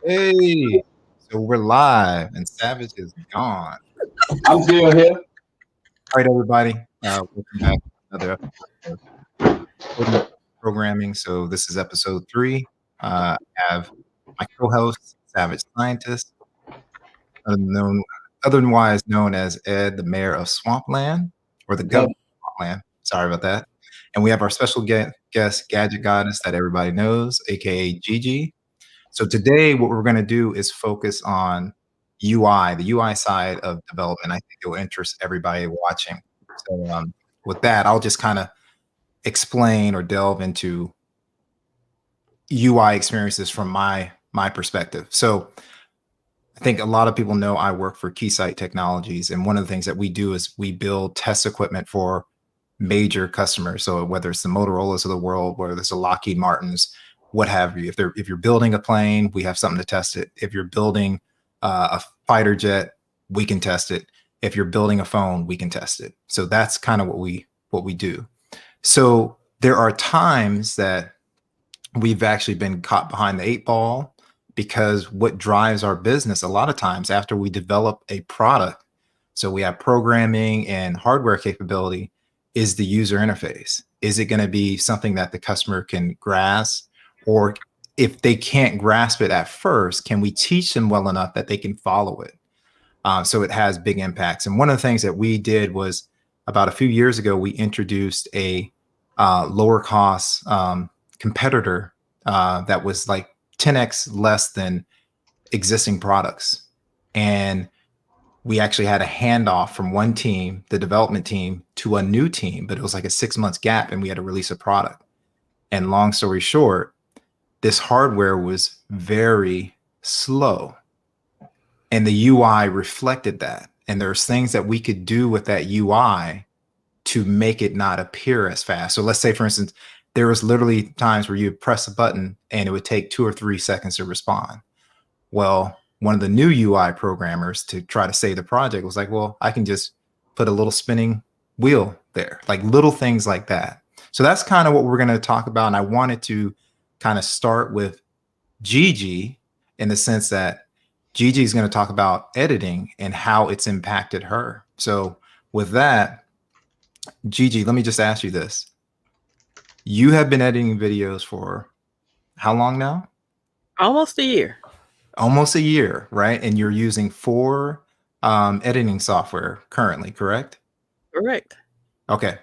Hey, so we're live and Savage is gone. I'm still here. All right, everybody. Welcome back to another episode of Coding Programming. So this is episode 3. I have my co-host, Savage Scientist, otherwise known as Ed, the mayor of Swampland, or the governor of Swampland. Sorry about that. And we have our special guest, Gadget Goddess, that everybody knows, aka Gigi. So today, what we're going to do is focus on UI, the UI side of development. I think it will interest everybody watching. So with that, I'll just kind of explain or delve into UI experiences from my perspective. So I think a lot of people know I work for Keysight Technologies, and one of the things that we do is we build test equipment for major customers. So whether it's the Motorola's of the world, whether it's the Lockheed Martins, what have you. If you're building a plane, we have something to test it. If you're building a fighter jet, we can test it. If you're building a phone, we can test it. So that's kind of what we do. So there are times that we've actually been caught behind the 8 ball, because what drives our business a lot of times after we develop a product, so we have programming and hardware capability, is the user interface. Is it going to be something that the customer can grasp? Or if they can't grasp it at first, can we teach them well enough that they can follow it? So it has big impacts. And one of the things that we did was about a few years ago, we introduced a lower cost competitor that was like 10x less than existing products. And we actually had a handoff from one team, the development team, to a new team, but it was like a 6 months gap and we had to release a product. And long story short, this hardware was very slow and the UI reflected that. And there's things that we could do with that UI to make it not appear as fast. So let's say, for instance, there was literally times where you would press a button and it would take 2 or 3 seconds to respond. Well, one of the new UI programmers, to try to save the project, was like, well, I can just put a little spinning wheel there, like little things like that. So that's kind of what we're going to talk about. And I wanted to kind of start with Gigi, in the sense that Gigi is going to talk about editing and how it's impacted her. So with that, Gigi, let me just ask you this. You have been editing videos for how long now? Almost a year. Almost a year, right? And you're using 4 editing software currently, correct? Correct. Okay.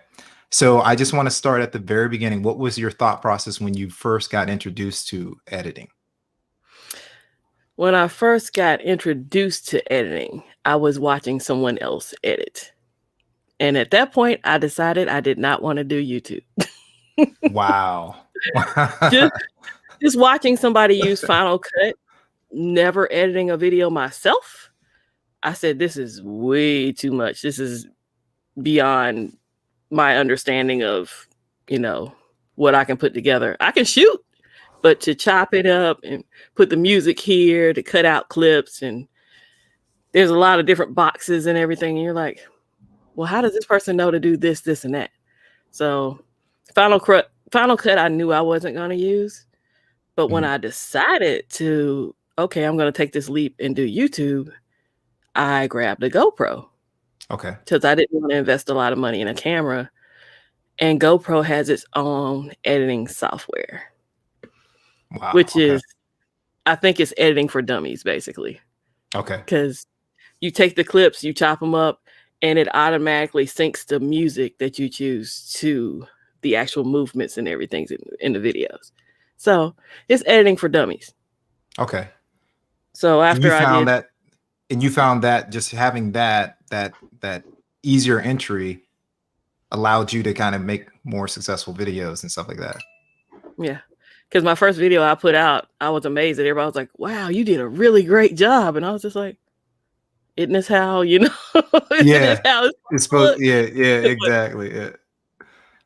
So I just want to start at the very beginning. What was your thought process when you first got introduced to editing? When I first got introduced to editing, I was watching someone else edit. And at that point, I decided I did not want to do YouTube. Wow. just watching somebody use Final Cut, never editing a video myself. I said, this is way too much. This is beyond my understanding of, what I can put together. I can shoot, but to chop it up and put the music here, to cut out clips, and there's a lot of different boxes and everything. And you're like, well, how does this person know to do this, this, and that? So Final Cut, I knew I wasn't going to use. But when I decided to, okay, I'm going to take this leap and do YouTube, I grabbed a GoPro. Okay. Because I didn't want to invest a lot of money in a camera. And GoPro has its own editing software. Wow. Which is, I think it's editing for dummies, basically. Okay. Because you take the clips, you chop them up, and it automatically syncs the music that you choose to the actual movements and everything in the videos. So it's editing for dummies. Okay. So And you after I found did, that, and you found that just having that easier entry allowed you to kind of make more successful videos and stuff like that. yeah, because my first video I put out, I was amazed that everybody was like, "Wow, you did a really great job," and I was just like, "Isn't this how isn't this Yeah. how it's It's supposed to supposed, look?" yeah, But exactly. Yeah.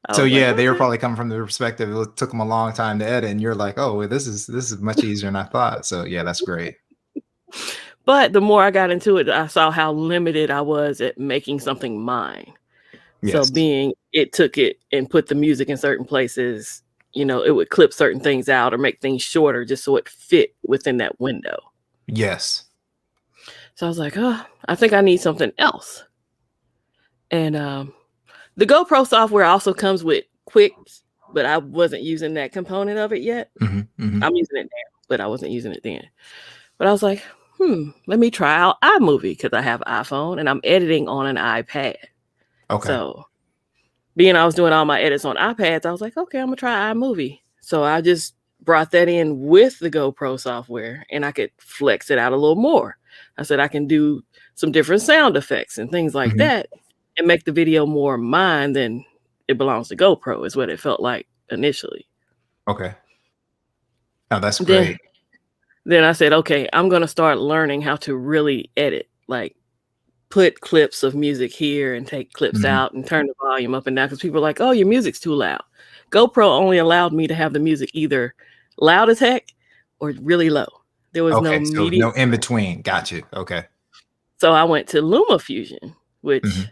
I So was like, yeah, they were "Okay." probably coming from the perspective it took them a long time to edit, and you're like, oh, well, this is much easier than I thought. So yeah, that's great. But the more I got into it, I saw how limited I was at making something mine. So Yes. being it took it and put the music in certain places, it would clip certain things out or make things shorter just so it fit within that window. Yes. So I was like, "Oh, I think I need something else." And the GoPro software also comes with Quicks, but I wasn't using that component of it yet. Hmm. I'm using it now, but I wasn't using it then. But I was like, let me try out iMovie because I have iPhone and I'm editing on an iPad. Okay. So being I was doing all my edits on iPads, I was like, okay, I'm gonna try iMovie. So I just brought that in with the GoPro software and I could flex it out a little more. I said I can do some different sound effects and things like Hmm. that and make the video more mine than it belongs to GoPro, is what it felt like initially. Okay. Oh, that's Then great. then I said, okay, I'm gonna start learning how to really edit, like put clips of music here and take clips Hmm. out and turn the volume up and down because people are like, "Oh, your music's too loud." GoPro only allowed me to have the music either loud as heck or really low. There was no Okay. So medium. no in between. Got you. Okay. So I went to LumaFusion, which Hmm.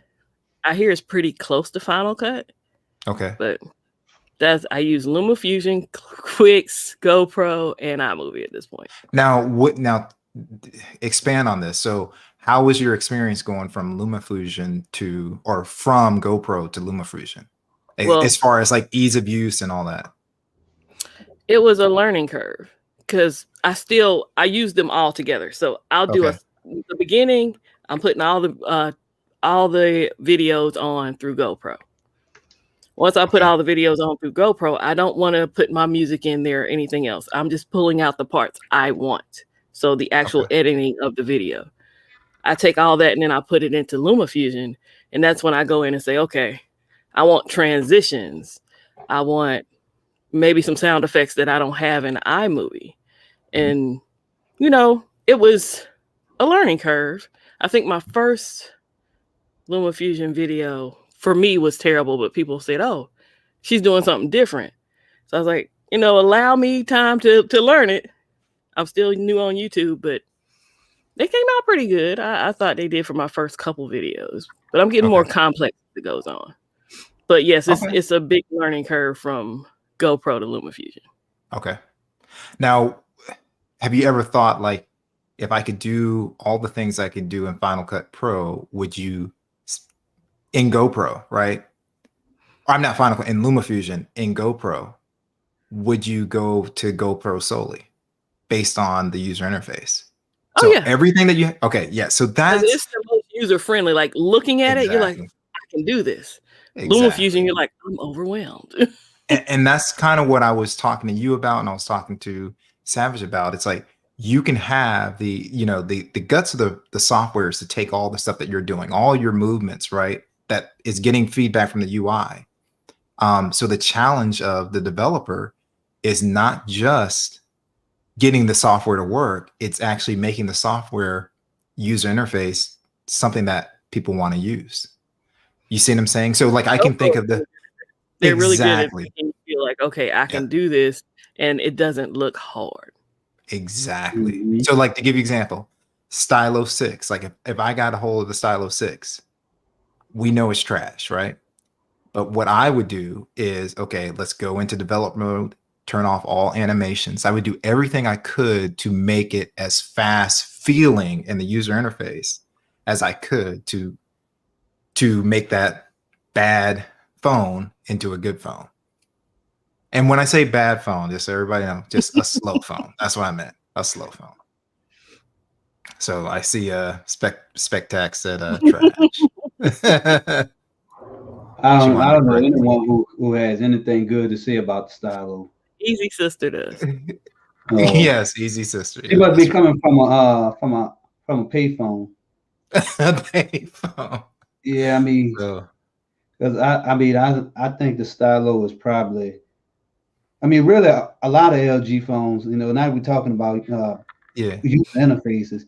I hear is pretty close to Final Cut, Okay. but I use LumaFusion, Quicks, GoPro, and iMovie at this point. Now expand on this. So how was your experience going from LumaFusion to or from GoPro to LumaFusion? As Well, far as like ease of use and all that. it was a learning curve because I use them all together. So I'll do Okay. the beginning. I'm putting all the videos on through GoPro. Once I put Okay. all the videos on through GoPro, I don't want to put my music in there or anything else. I'm just pulling out the parts I want. So the Okay. actual editing of the video. I take all that and then I put it into LumaFusion. And that's when I go in and say, okay, I want transitions. I want maybe some sound effects that I don't have in iMovie. Mhm. And, it was a learning curve. I think my first LumaFusion video for me was terrible, but people said, "Oh, she's doing something different." So I was like, allow me time to learn it. I'm still new on YouTube, but they came out pretty good. I thought they did for my first couple videos, but I'm getting Okay. more complex as it goes on. But yes, it's Okay. it's a big learning curve from GoPro to LumaFusion. Okay. Now, have you ever thought like, if I could do all the things I could do in Final Cut Pro, would you in GoPro, right? Or I'm not Final Cut in LumaFusion in GoPro, would you go to GoPro solely based on the user interface? Oh So yeah, everything that you okay, yeah. So 'cause that's it's the most user friendly. Like looking at it, you're like, exactly, I can do this. LumaFusion, exactly. you're like, I'm overwhelmed. And that's kind of what I was talking to you about, and I was talking to Savage about. It's like you can have the guts of the software is to take all the stuff that you're doing, all your movements, right? That is getting feedback from the UI. So the challenge of the developer is not just getting the software to work, it's actually making the software user interface something that people want to use. You see what I'm saying? So like I can think GoPro, of the they're really good at exactly. making you feel like, okay, I Yeah, can do this, and it doesn't look hard. exactly. Mhm. So like to give you example, Stylo 6, like if I got a hold of the Stylo 6, we know it's trash, right? But what I would do is, okay, let's go into develop mode, turn off all animations. I would do everything I could to make it as fast feeling in the user interface as I could to make that bad phone into a good phone. And when I say bad phone, just so everybody know, just a slow phone. That's what I meant, a slow phone. So I see Spectac said trash. She I wanted to don't know correct me. anyone who has anything good to say about the stylo. Easy sister does. Oh, Yes, easy sister. she Yeah, must be that's coming from a payphone. right. Payphone. Yeah, I mean, So because I think the stylo is probably. I mean, really, a lot of LG phones. Now we're talking about yeah. user interfaces.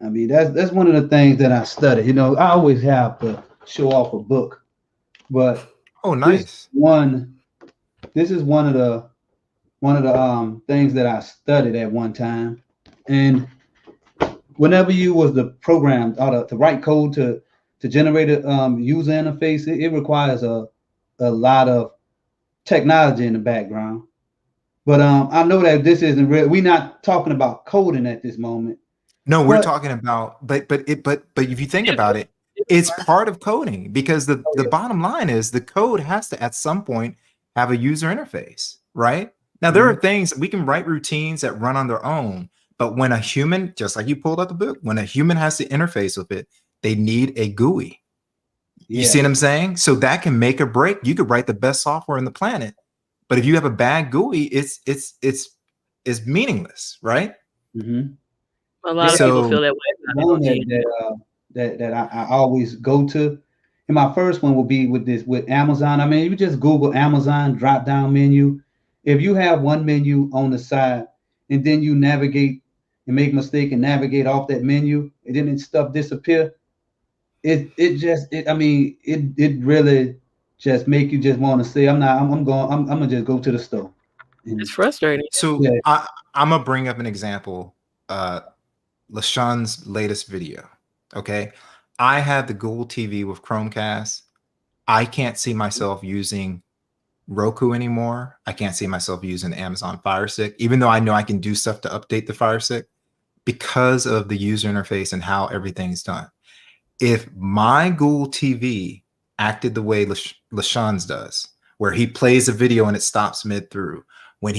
I mean, that's one of the things that I study. I always have to show off a book, but Oh, this nice. one, this is one of the things that I studied at one time. And whenever you was the program or to write code to generate a user interface, it requires a lot of technology in the background. But I know that this isn't real. We're not talking about coding at this moment. No, we're But talking about, but if you think It about was- it, it it's was- part of coding because the oh, the bottom line is the code has to at some point have a user interface, right? Now there yeah. are things we can write routines that run on their own, but when a human, just like you pulled up the book, when a human has to interface with it, they need a GUI. You see what I'm Yes. saying? So that can make or break. You could write the best software in the planet, but if you have a bad GUI, it's meaningless, right? Mm-hmm. A lot Yeah. of people So feel that way about One LG. that I always go to. And my first one will be with Amazon. I mean, you just Google Amazon drop down menu. If you have one menu on the side and then you navigate and make a mistake and navigate off that menu and then stuff disappear, I mean it really just make you just want to say I'm gonna just go to the store. It's And frustrating. So yeah, I'm gonna bring up an example. LaShawn's latest video. Okay, I have the Google TV with Chromecast. I can't see myself using Roku anymore. I can't see myself using Amazon Fire Stick, even though I know I can do stuff to update the Fire Stick because of the user interface and how everything's done. If my Google TV acted the way LaShawn's does, where he plays a video and it stops mid through, when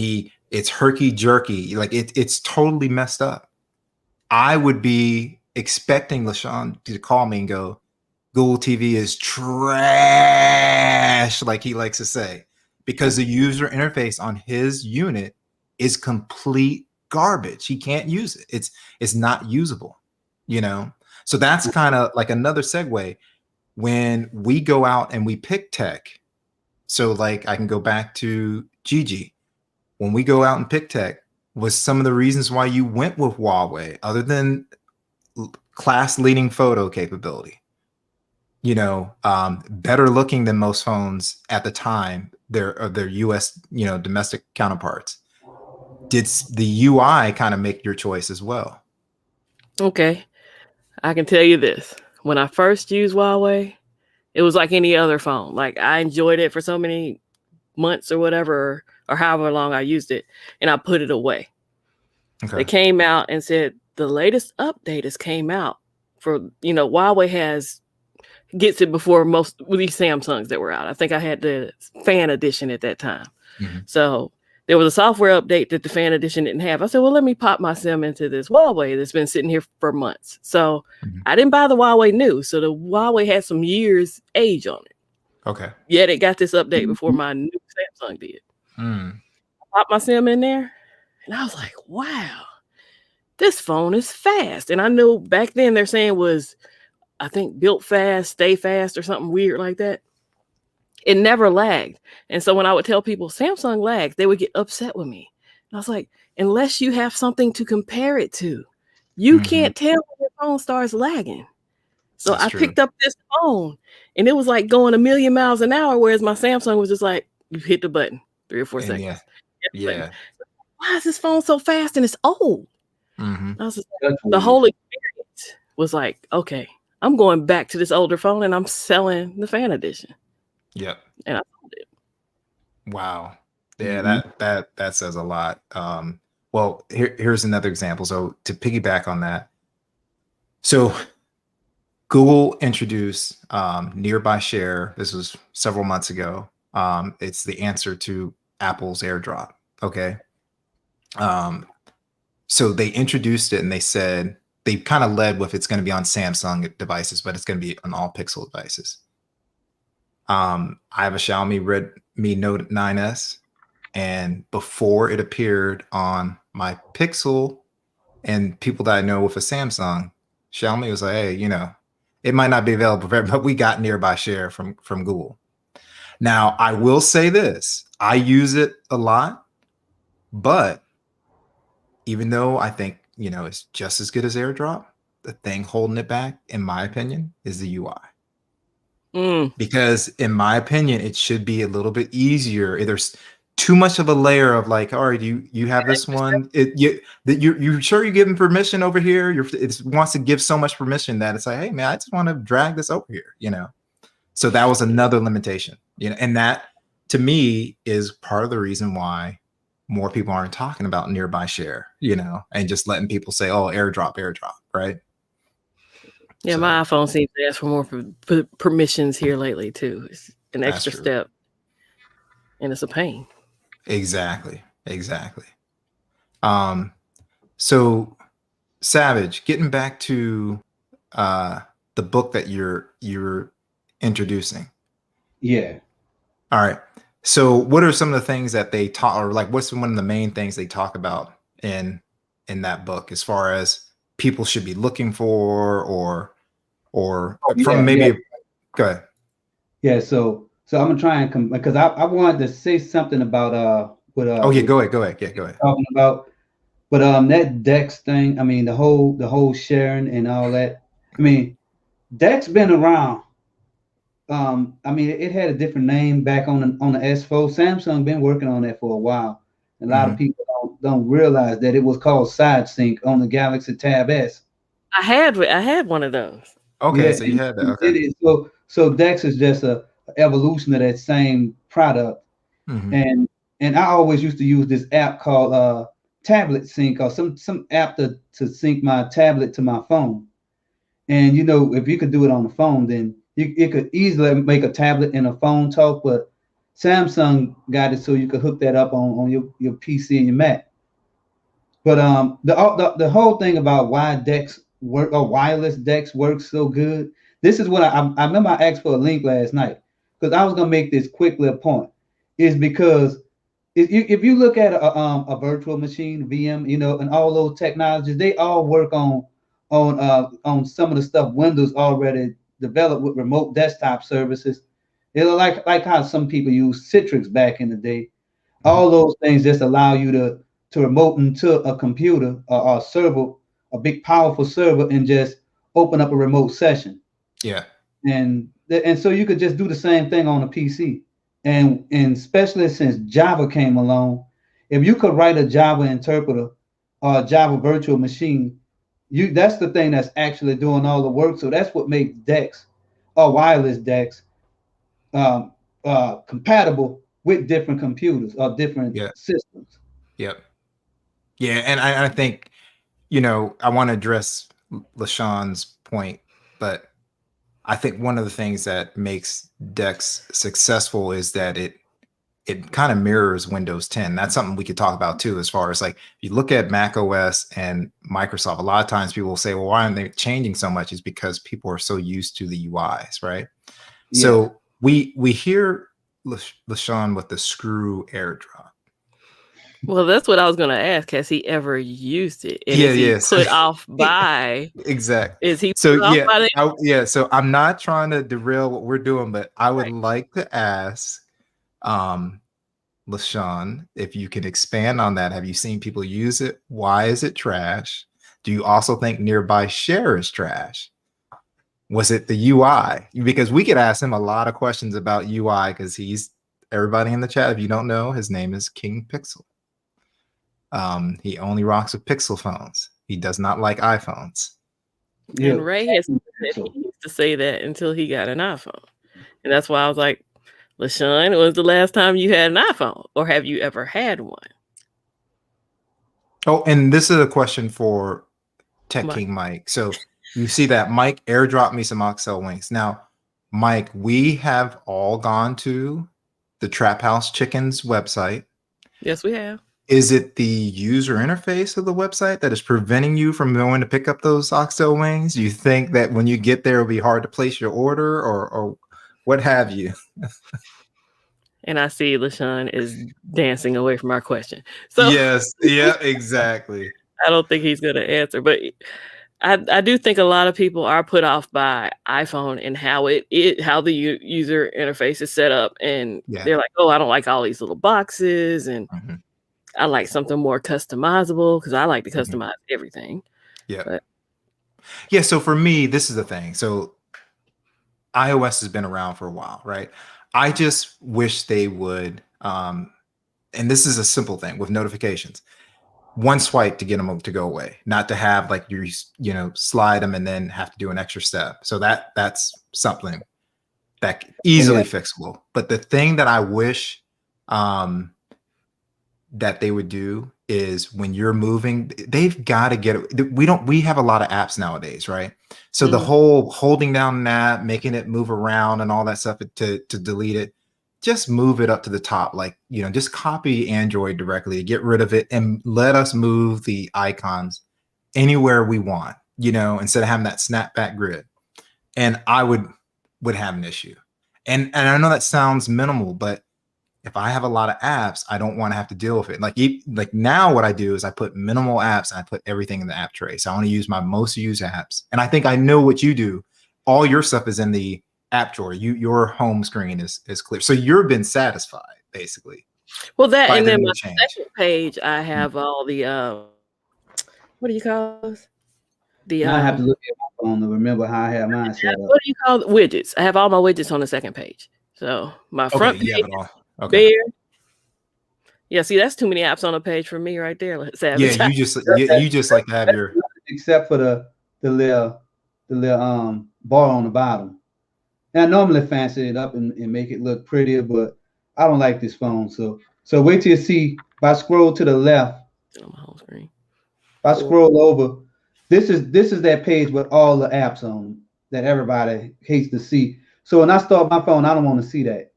it's herky jerky, like it's totally messed up. I would be expecting LaShawn to call me and go, Google TV is trash, like he likes to say, because the user interface on his unit is complete garbage. He can't use it. It's not usable, you know? So that's kind of like another segue when we go out and we pick tech. So like I can go back to Gigi. When we go out and pick tech, was some of the reasons why you went with Huawei, other than class leading photo capability, better looking than most phones at the time, their US, domestic counterparts. Did the UI kind of make your choice as well? Okay. I can tell you this. When I first used Huawei, it was like any other phone. Like I enjoyed it for so many months or whatever, or however long I used it, and I put it away. Okay. They came out and said the latest update has came out for, Huawei gets it before most with these Samsungs that were out. I think I had the fan edition at that time. Mm-hmm. So there was a software update that the fan edition didn't have. I said, well, let me pop my SIM into this Huawei that's been sitting here for months. So I didn't buy the Huawei new. So the Huawei had some years age on it. Okay. Yet it got this update before my new Samsung did. Mm. I popped my SIM in there and I was like, wow, this phone is fast. And I knew back then they're saying was, I think, built fast, stay fast, or something weird like that. It never lagged. And so when I would tell people Samsung lags, they would get upset with me. And I was like, unless you have something to compare it to, you can't tell when your phone starts lagging. So That's I true. picked up this phone and it was like going 1,000,000 miles an hour, whereas my Samsung was just like, you hit the button 3 or 4 And seconds. yeah. Why is this phone so fast and it's old? Mm-hmm. I was just like, the whole experience was like, okay, I'm going back to this older phone and I'm selling the fan edition. Yep. And I sold it. Wow. Yeah, that says a lot. Well, here's another example. So to piggyback on that, so Google introduced Nearby Share. This was several months ago. It's the answer to Apple's AirDrop. Okay. So they introduced it and they said, they kind of led with it's going to be on Samsung devices, but it's going to be on all Pixel devices. I have a Xiaomi Redmi Note 9S, and before it appeared on my Pixel and people that I know with a Samsung, Xiaomi was like, hey, it might not be available for everybody, but we got nearby share from Google. Now, I will say this, I use it a lot, but even though I think, it's just as good as AirDrop, the thing holding it back, in my opinion, is the UI. Because in my opinion, it should be a little bit easier. There's too much of a layer of like, all right, you have this one. You sure you're giving permission over here? It wants to give so much permission that it's like, hey man, I just want to drag this over here, So that was another limitation, and that to me is part of the reason why more people aren't talking about nearby share, and just letting people say, oh, AirDrop, right? Yeah, my iPhone seems to ask for more permissions here lately too. It's an extra step, and it's a pain. Exactly. So Savage, getting back to the book that you're introducing. Yeah. All right. So what are some of the things that they talk, or like what's one of the main things they talk about in that book as far as people should be looking for or from maybe go ahead. Yeah, so I'm gonna try and because I wanted to say something about what go ahead. Yeah, go ahead. Talking about, but that Dex thing, I mean the whole sharing and all that. I mean, Dex been around. I mean it had a different name back on the S4. Samsung been working on that for a while. A lot of people don't realize that it was called Side Sync on the Galaxy Tab S. I had one of those. Okay, yeah, so you had that. Okay. So Dex is just a evolution of that same product. And I always used to use this app called Tablet Sync, or some app to sync my tablet to my phone. And if you could do it on the phone, then it could easily make a tablet and a phone talk. But Samsung got it so you could hook that up on your PC and your Mac. But the whole thing about why Dex work, or wireless Dex works so good. This is what I remember. I asked for a link last night because I was gonna make this quick little point. Is because if you look at a virtual machine, VM, and all those technologies, they all work on some of the stuff Windows already developed with remote desktop services. They're like how some people use Citrix back in the day. All those things just allow you to remote into a computer or a server, a big powerful server, and just open up a remote session. Yeah. And so you could just do the same thing on a PC. And especially since Java came along, if you could write a Java interpreter or a Java virtual machine, that's the thing that's actually doing all the work. So that's what makes Dex or wireless Dex compatible with different computers or different systems. Yep. Yeah, and I think, I want to address LaShawn's point, but I think one of the things that makes Dex successful is that it kind of mirrors Windows 10. That's something we could talk about too, as far as like, if you look at Mac OS and Microsoft, a lot of times people will say, well, why aren't they changing so much? Is because people are so used to the UIs, right? Yeah. So we hear LaShawn with the screw AirDrop. Well, that's what I was going to ask. Has he ever used it? And is he put off by exactly? Is he so put off by So I'm not trying to derail what we're doing, but I would like to ask LaShawn if you can expand on that. Have you seen people use it? Why is it trash? Do you also think nearby share is trash? Was it the UI? Because we could ask him a lot of questions about UI, because everybody in the chat, if you don't know, his name is King Pixel. He only rocks with Pixel phones. He does not like iPhones. Yeah. And Ray has said he used to say that until he got an iPhone. And that's why I was like, LaShawn, when was the last time you had an iPhone? Or have you ever had one? Oh, and this is a question for Tech King Mike. So you see that Mike airdropped me some Oxel links. Now, Mike, we have all gone to the Trap House Chickens website. Yes, we have. Is it the user interface of the website that is preventing you from going to pick up those oxtail wings? Do you think that when you get there, it'll be hard to place your order, or what have you? And I see LaShawn is dancing away from our question. So Yes, yeah, exactly. I don't think he's going to answer, but I do think a lot of people are put off by iPhone and how how the user interface is set up, and Yeah. they're like, oh, I don't like all these little boxes, and I like something more customizable because I like to customize everything. Yeah. But Yeah. So for me, this is the thing. So iOS has been around for a while, right? I just wish they would, and this is a simple thing with notifications. One swipe to get them to go away, not to have like slide them and then have to do an extra step. So that's something that easily fixable. But the thing that I wish that they would do is when you're moving, they've got to get it. We have a lot of apps nowadays, right? So the whole holding down an app, making it move around and all that stuff to delete it, just move it up to the top. Like, just copy Android directly, get rid of it, and let us move the icons anywhere we want, instead of having that snapback grid. And I would have an issue. And I know that sounds minimal, but if I have a lot of apps, I don't want to have to deal with it. Like now what I do is I put minimal apps and I put everything in the app tray. So I want to use my most used apps. And I think I know what you do. All your stuff is in the app drawer. Your home screen is clear. So you've been satisfied, basically. Well, that, and then my second page, I have all the what do you call those? I have to look at my phone to remember how I have mine set up. What do you call it? Widgets? I have all my widgets on the second page. So my front page, there. Yeah, see, that's too many apps on a page for me right there. Yeah, you just like to have your, except for the little bar on the bottom. And I normally fancy it up and make it look prettier, but I don't like this phone. So wait till you see. If I scroll to the left, on my home screen. If I scroll over, this is that page with all the apps on that everybody hates to see. So when I start my phone, I don't want to see that.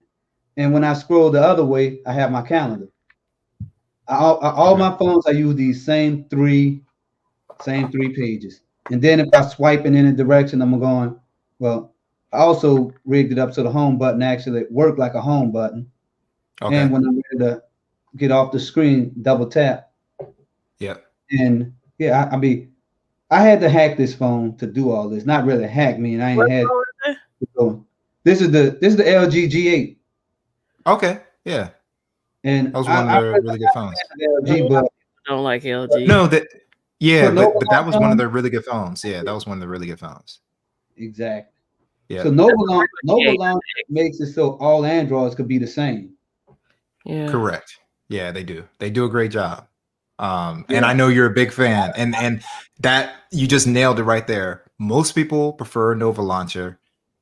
And when I scroll the other way, I have my calendar. All my phones, I use these same three pages. And then if I swipe in any direction, I'm going, well, I also rigged it up so the home button actually worked like a home button. Okay. And when I'm ready to get off the screen, double tap. Yep. And yeah, I mean, I had to hack this phone to do all this. Not really hack me, and I ain't had. This is the LG G8. Okay. Yeah. And that was one of their really good phones. LG, but I don't like LG. No, but that was one of their really good phones. Yeah, that was one of the really good phones. Exactly. Yeah. So Nova Launch makes it so all Androids could be the same. Yeah. Correct. Yeah, they do. They do a great job. And I know you're a big fan, and that you just nailed it right there. Most people prefer Nova Launcher,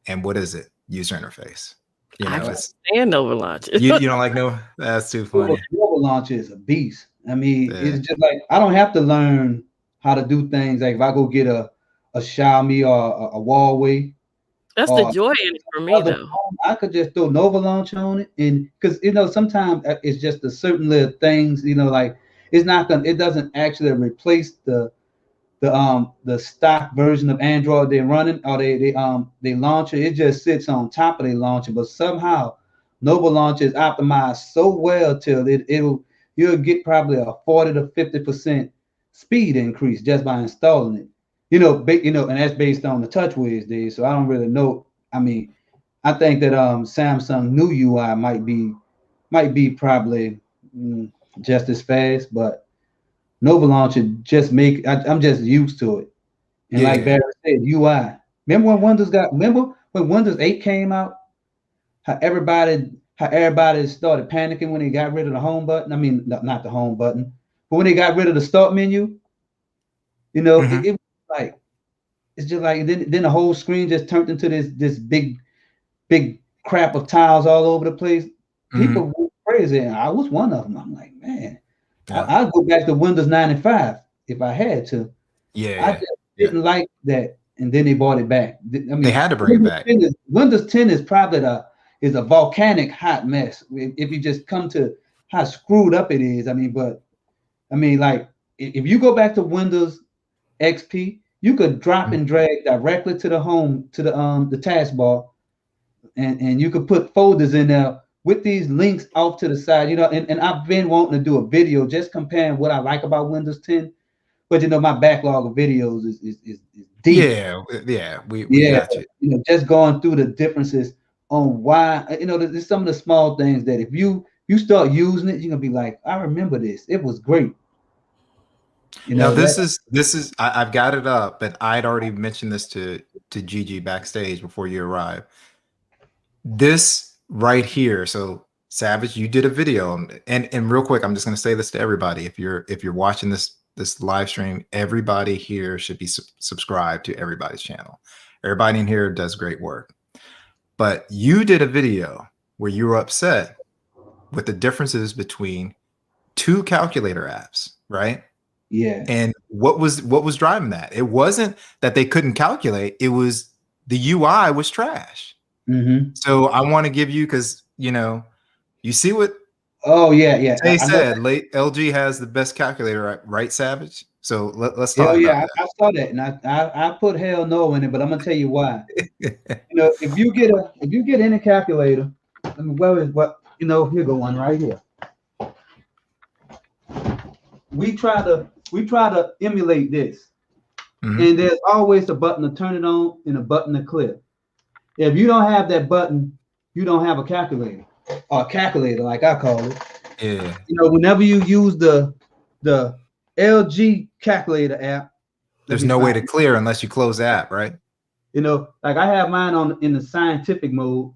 and what is it? User interface. I can't stand Nova Launcher. you don't like Nova? That's too funny. Nova Launcher is a beast. I mean, it's just like I don't have to learn how to do things. Like if I go get a Xiaomi or a Huawei. That's the joy in it for me, though. I could just throw Nova Launch on it, and because sometimes it's just the certain little things, like it's not gonna. It doesn't actually replace the stock version of Android they're running, or they launcher. It just sits on top of their launcher, but somehow Nova Launcher is optimized so well till you'll get probably a 40 to 50% speed increase just by installing it. And that's based on the TouchWiz days. So I don't really know. I mean, I think that Samsung new UI might be probably just as fast, but Nova Launcher I'm just used to it. And like Barry said, UI. Remember when Windows 8 came out? How everybody started panicking when they got rid of the home button. I mean, not the home button, but when they got rid of the start menu, it was like, it's just like then the whole screen just turned into this big crap of tiles all over the place. People were crazy, and I was one of them. I'm like, man, I'd go back to Windows 95 if I had to. Yeah, I just didn't like that, and then they brought it back. I mean, they had to bring it back. Windows 10 is probably a volcanic hot mess. If you just come to how screwed up it is, I mean, but I mean, like if you go back to Windows XP, you could drop and drag directly to the home to the taskbar, and you could put folders in there with these links off to the side. You know, and I've been wanting to do a video just comparing what I like about Windows 10, but you know, my backlog of videos is deep. Yeah, we Yeah, got you. you know, just going through the differences on why, you know, there's some of the small things that if you start using it, you're gonna be like, I remember this. It was great. You Now know, this is I've got it up, but I'd already mentioned this to Gigi backstage before you arrived. This right here, so Savage, you did a video, and real quick, I'm just going to say this to everybody. If you're watching this live stream, everybody here should be subscribed to everybody's channel. Everybody in here does great work. But you did a video where you were upset with the differences between two calculator apps, right? yeah. And what was driving that? It wasn't that they couldn't calculate, it was the UI was trash. Mm-hmm. So I want to give you, because you know, you see what they said, late LG has the best calculator, right, Savage? So let's talk about that. I saw that, and I put hell no in it, but I'm gonna tell you why. You know, if you get any calculator, I mean, where is what, you know, here go one right here. We try to emulate this, and there's always a button to turn it on and a button to clear. If you don't have that button, you don't have a calculator, or a calculator like I call it. Yeah. You know, whenever you use the LG calculator app, there's no way to clear unless you close the app, right? You know, like I have mine in the scientific mode,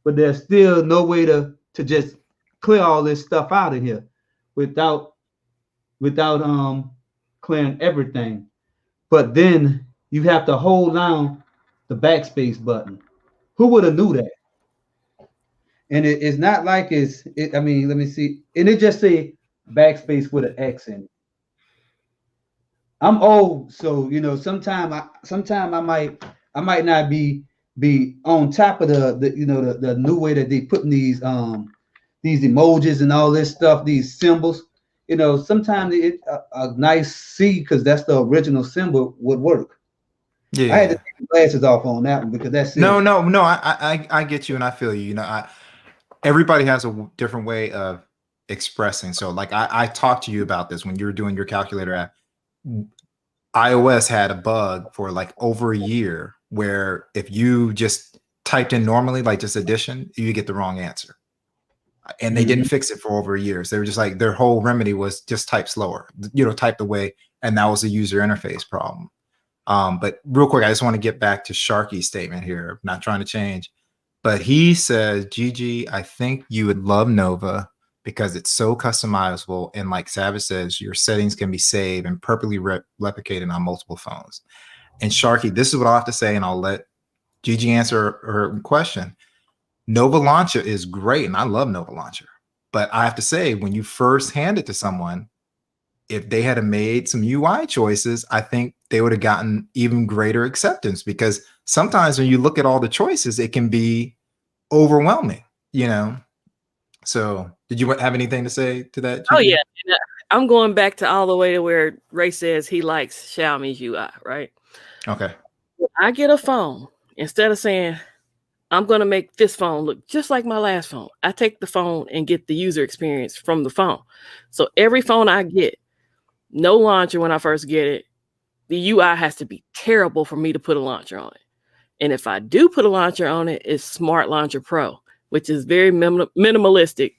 but there's still no way to just clear all this stuff out of here without clearing everything. But then you have to hold down the backspace button. Who would have knew that? And it's not like I mean, let me see. And it just say backspace with an X in it. I'm old, so you know, sometime I might not be on top of the you know, the new way that they putting these emojis and all this stuff, these symbols. You know, sometimes a nice C, because that's the original symbol, would work. Yeah. I had to take the glasses off on that one because that's it. No. I get you, and I feel you. You know, everybody has a different way of expressing. So, like, I talked to you about this when you were doing your calculator app. iOS had a bug for like over a year where if you just typed in normally, like just addition, you get the wrong answer. And they didn't fix it for over a year. So they were just like, their whole remedy was just type slower, you know, type the way, and that was a user interface problem. But real quick, I just want to get back to Sharky's statement here. I'm not trying to change, but he says, Gigi, I think you would love Nova because it's so customizable. And like Savage says, your settings can be saved and perfectly replicated on multiple phones. And Sharky, this is what I'll have to say, and I'll let Gigi answer her question. Nova Launcher is great, and I love Nova Launcher. But I have to say, when you first hand it to someone, if they had made some UI choices, I think they would have gotten even greater acceptance, because sometimes when you look at all the choices, it can be overwhelming, you know? So did you have anything to say to that, Gigi? Oh, yeah. I'm going back to all the way to where Ray says he likes Xiaomi's UI, right? Okay. I get a phone, instead of saying, I'm going to make this phone look just like my last phone, I take the phone and get the user experience from the phone. So every phone I get, no launcher when I first get it. The UI has to be terrible for me to put a launcher on it. And if I do put a launcher on it, it's Smart Launcher Pro, which is very minimalistic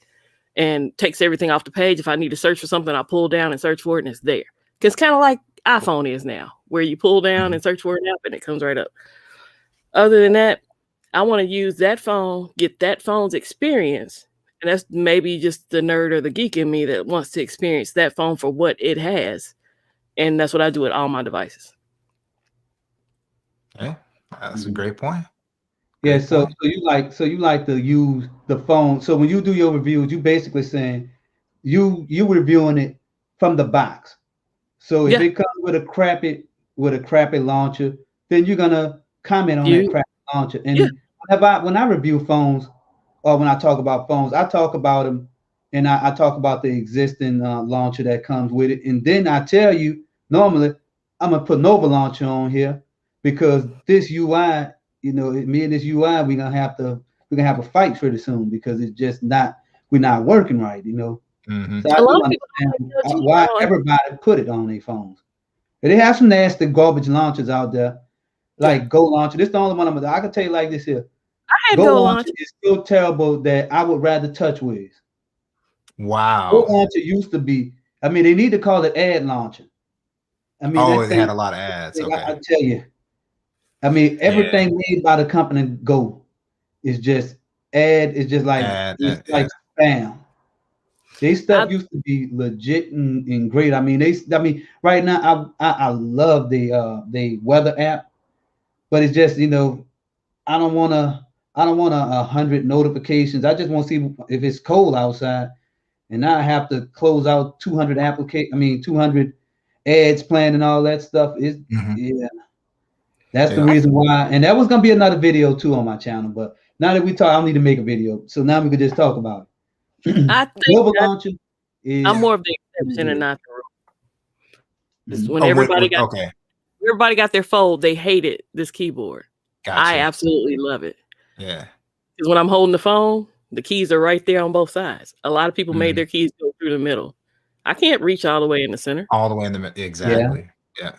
and takes everything off the page. If I need to search for something, I pull down and search for it, and it's there. It's kind of like iPhone is now, where you pull down and search for an app and it comes right up. Other than that, I want to use that phone, get that phone's experience. And that's maybe just the nerd or the geek in me that wants to experience that phone for what it has. And that's what I do with all my devices. Okay. That's a great point. Yeah, so you like to use the phone. So when you do your reviews, you basically saying you reviewing it from the box. So if it comes with a crappy launcher, then you're gonna comment on that crappy launcher. And when I review phones, or when I talk about phones, I talk about them and I talk about the existing launcher that comes with it, and then I tell you normally I'm gonna put Nova launcher on here because this UI, you know, me and this UI we're gonna have a fight pretty soon because it's just not we're not working right, you know. Mhm. So I A lot do of people don't understand like that, why you know. everybody put it on their phones. And they have some nasty garbage launchers out there, Yeah, like Go Launcher. This is the only one I can tell you like this here. I had Go Go Launcher Launcher. is so terrible that I would rather TouchWiz. Go Wow. Launcher used to be. I mean, they need to call it Ad Launcher. I mean, Oh, that it thing. had a lot of ads. I Okay. tell you. I mean, Yeah. everything made by the company Go is just ad. It's like Yeah. spam. They stuff I used to be legit and great. I mean, right now I love the weather app, but it's just, you know, I don't want 100 notifications. I just want to see if it's cold outside, and now I have to close out 200 ads planned and all that stuff. Is Mhm. Yeah, that's the Yeah. reason why. And that was gonna be another video too on my channel, but now that we talk, I don't need to make a video. So now we can just talk about it. I think Global that launcher I'm is more of the pretty exception and good. not the rule. 'Cause Mhm. when Oh, what okay. everybody got their fold, they hated this keyboard. I Gotcha. absolutely love it. Yeah. Because when I'm holding the phone, the keys are right there on both sides. A lot of people made Mhm. their keys go through the middle. I can't reach all the way in the center. All the way in the Yeah. exactly. Yeah.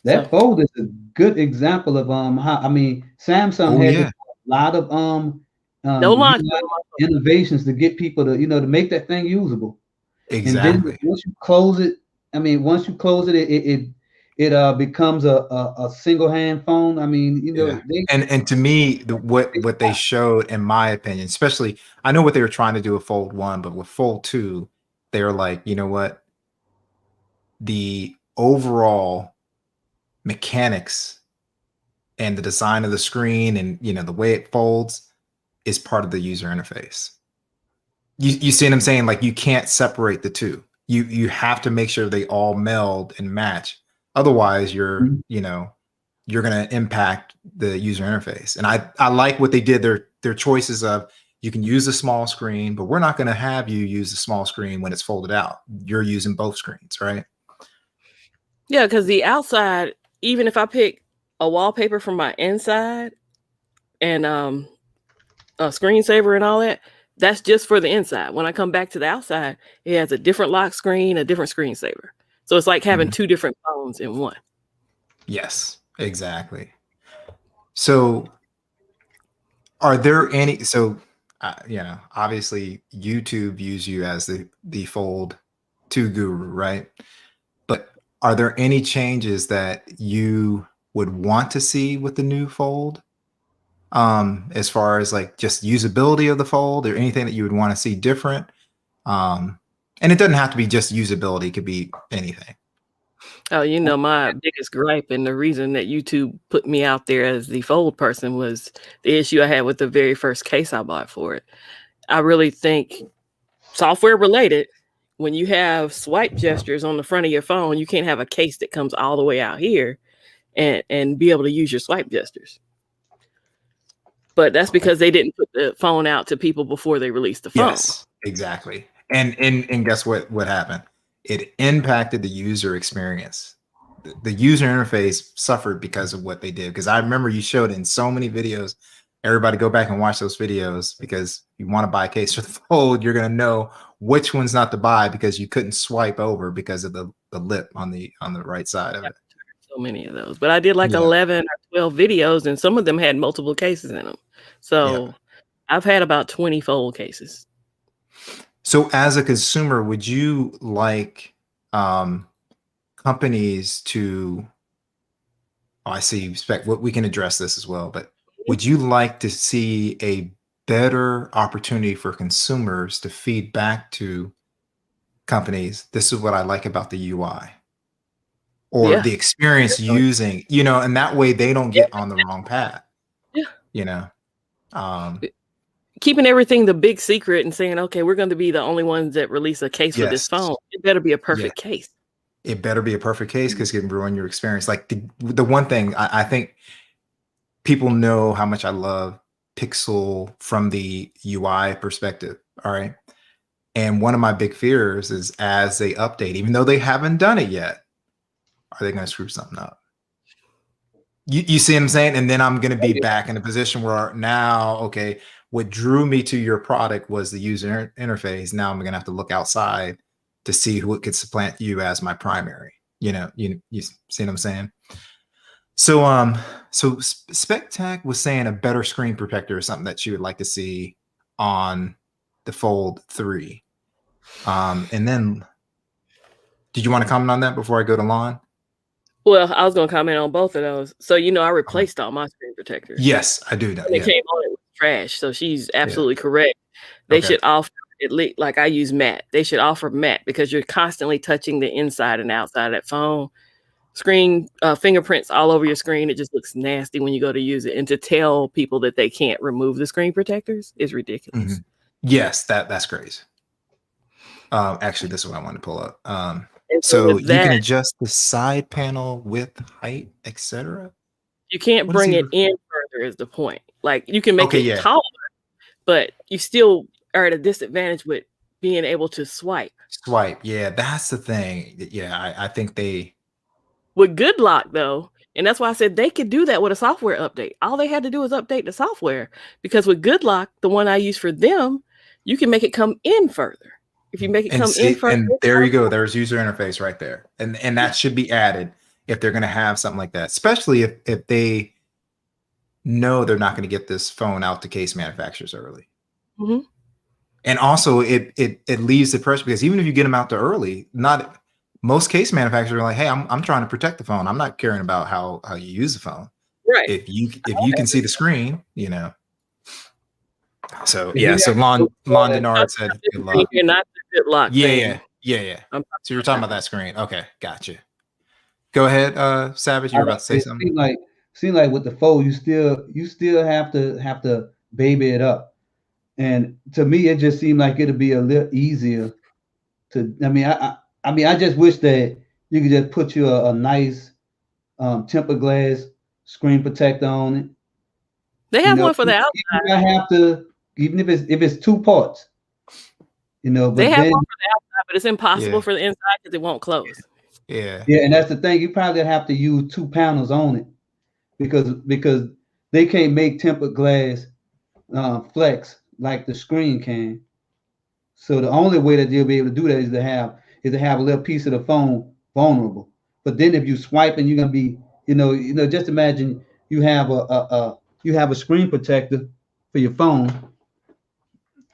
That So fold is a good example of how I mean Samsung Oh, had to do yeah. a lot of no launch UI pad on my phone. innovations to get people to, you know, to make that thing usable. And then Exactly. once you close it, I mean, once you close it, it becomes a single hand phone. I mean, you know, Yeah. And to me, what they showed, in my opinion, especially I know what they were trying to do with Fold 1, but with Fold 2, they were like, you know what? The overall mechanics and the design of the screen and the way it folds is part of the user interface. You see what I'm saying? Like you can't separate the two. You have to make sure they all meld and match. Otherwise, Mhm. you're going to impact the user interface. And I like what they did. Their choices of you can use a small screen, but we're not going to have you use a small screen when it's folded out. You're using both screens, right? Yeah, because the outside, even if I pick a wallpaper from my inside and a screensaver and all that, that's just for the inside. When I come back to the outside, it has a different lock screen, a different screensaver. So it's like having Mhm. two different phones in one. Yes, exactly. So are there any obviously YouTube views you as the Fold 2 guru, right? But are there any changes that you would want to see with the new Fold? As far as like just usability of the Fold or anything that you would want to see different? And it doesn't have to be just usability, it could be anything. Oh, you know, my biggest gripe and the reason that YouTube put me out there as the fold person was the issue I had with the very first case I bought for it. I really think software related, when you have swipe gestures on the front of your phone, you can't have a case that comes all the way out here and be able to use your swipe gestures. But that's because they didn't put the phone out to people before they released the phone. Yes, exactly. And guess what happened? It impacted the user experience. The user interface suffered because of what they did. Because I remember you showed in so many videos. Everybody go back and watch those videos because you want to buy a case for the Fold, you're gonna know which ones not to buy because you couldn't swipe over because of the lip on the right side of Yeah, it. so many of those. But I did like Yeah, 11 or 12 videos, and some of them had multiple cases in them. yeah. So I've had about 20 fold cases. So as a consumer, would you like companies to I see spec what we can address this as well, but would you like to see a better opportunity for consumers to feed back to companies? This is what I like about the UI or Yeah. the experience Definitely. using, and that way they don't Yeah. get on the wrong path, Yeah. you know? Um, Keeping everything the big secret and saying, okay, we're going to be the only ones that release a case for this yes. phone. It better be a Yeah. perfect case. It better be a perfect case because it can ruin your experience. Like the one thing I think people know how much I love Pixel from the UI perspective. All right. And one of my big fears is as they update, even though they haven't done it yet, are they going to screw something up? You see what I'm saying? And then I'm going to be back in a position where now, okay, what drew me to your product was the user interface. Now I'm going to have to look outside to see who could supplant you as my primary. You see what I'm saying? So SpecTech was saying a better screen protector is something that she would like to see on the Fold 3. And then, did you want to comment on that before I go to Lon? Well, I was going to comment on both of those. So, I replaced all my screen protectors. Yes, I do. When it came on, it was trash. So she's absolutely correct. They should offer, at least, like I use matte. They should offer matte because you're constantly touching the inside and outside of that phone. Screen fingerprints all over your screen. It just looks nasty when you go to use it. And to tell people that they can't remove the screen protectors is ridiculous. Mm-hmm. Yes, that's crazy. Actually, this is what I wanted to pull up. So you can adjust the side panel width, height, etc. You can't bring it in further is the point. Like you can make it taller, but you still are at a disadvantage with being able to swipe. Yeah, that's the thing. Yeah, I think they... With Good Lock, though, and that's why I said they could do that with a software update. All they had to do was update the software, because with Good Lock, the one I use for them, you can make it come in further. If you make it come in further, and there you go. There's user interface right there, and that should be added if they're going to have something like that, especially if they know they're not going to get this phone out to case manufacturers early. Mm-hmm. And also, it leaves the pressure, because even if you get them out to early, most case manufacturers are like, hey, I'm trying to protect the phone. I'm not caring about how you use the phone. Right. If you can see the screen, So yeah, so Lon Denard said good luck. You're not the Good Lock. Yeah. So you're talking about that screen. Okay, gotcha. Go ahead, Savage. You were about to say something. Seem like with the Fold, you still have to baby it up. And to me, it just seemed like it'd be a little easier to. I just wish that you could just put you a nice tempered glass screen protector on it. They have one for the outside. I have to, even if it's two parts. But they have one for the outside, but it's impossible for the inside because it won't close. Yeah, and that's the thing. You probably have to use 2 panels on it because they can't make tempered glass flex like the screen can. So the only way that you'll be able to do that is to have a little piece of the phone vulnerable. But then if you swipe and you're gonna be, just imagine you have a screen protector for your phone,